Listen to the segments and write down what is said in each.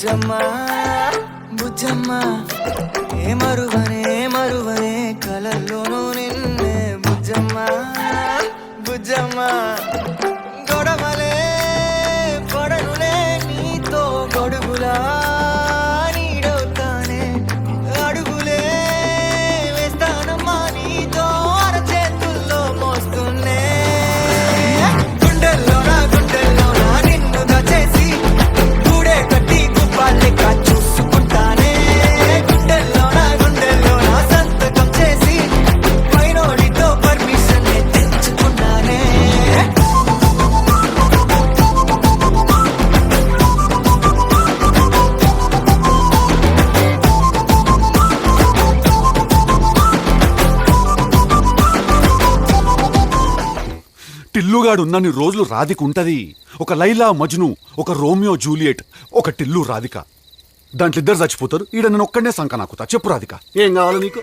బుజ్జమ్మ బుజ్జమ్మ ఏ మరువనే కలల్లోనూ నిన్నే బుజ్జమ్మ బుజ్జమ్మ గొడవలే పడనులే నీతో గొడుగులా నీడవుతానే అడుగులే వేస్తానమ్మా నీతో అరచేతుల్లో మోస్తున్నే గుండెల్లోనా నిన్ను దచేసి గూడే కట్టి గుప్పాలెక్క చూసుకుంటానే గుండెల్లోనా సంతకం చేసి పైనోడితో పర్మిషన్ తెచ్చుకున్నానే టిల్లుగాడు ఉన్నన్ని రోజులు రాధికుంటది. ఒక లైలా మజ్ను, ఒక రోమియో జూలియట్, ఒక టిల్లు రాధిక. దాంట్లో ఇద్దరు చచ్చిపోతారు. ఈడ నేను ఒక్కడనే సంక నాకుతా. చెప్పు రాధిక, ఏం కావాలి నీకు?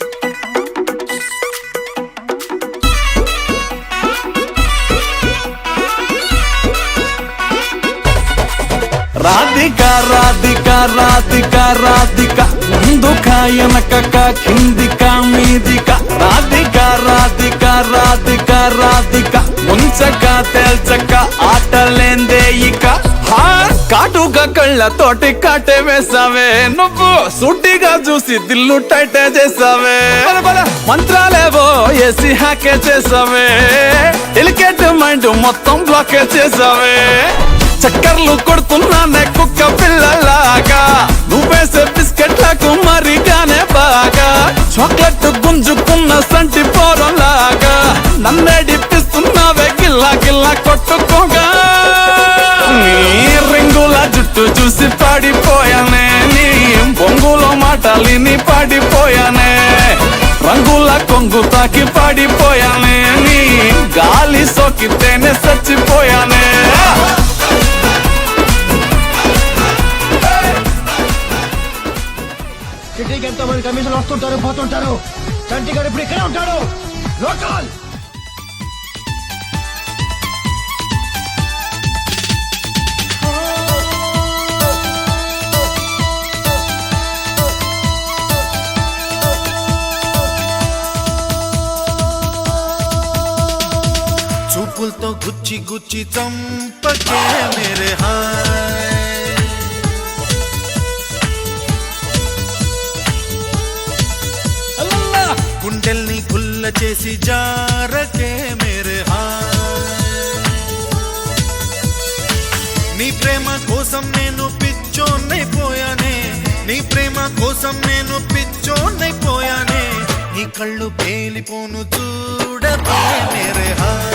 రాధిక రాధిక రాధిక రాధిక ముందుక వెనకక కిందిక మీదిక రాధిక రాధిక రాధిక రాధిక ముంచక తేల్చక ఆటలేందే ఇక కాటుక కళ్ళతోటి కాటే వేసావే నువ్వు సూటిగా చూసి దిల్లు టైటే చేసావే మంత్రాలేవో ఏసి హ్యాకే చేసావే ఎలికేట్ మైండ్ మొత్తం బ్లాకే చేసావే చక్కర్లు కొడుతున్నానే కుక్క పిల్లలాగా నువ్వేసే బిస్కెట్లకు మరిగానే బాగా చాక్లెట్ గుంజుకున్న సంటి పోరలాగా నన్నే డిప్పిస్తున్నావే గిల్లా గిల్లా కొట్టుకోగా నీ రింగుల జుట్టు చూసి పాడిపోయానే నీ బొంగులో మాటలిని పాడిపోయానే రంగుల కొంగు తాకి పాడిపోయానే నీ గాలి సోకితేనే చచ్చిపోయానే సిటీకి ఎంతో మంది కమిషన్ వస్తుంటారు పోతుంటారు. చంటిగాడు ఇప్పుడు ఇక్కడే ఉంటాడు. లోకల్ చూపులతో గుచ్చి గుచ్చి చంపకే మేరే హాయ్ గుండెల్ని గుల్ల చేసి జారకే మేరే హాయ్ నీ ప్రేమ కోసం నేను పిచ్చోన్నైపోయానే నీ ప్రేమ కోసం నేను పిచ్చోన్నైపోయానే నీ కళ్ళు పేలిపోను చూడకే మేరే హాయ్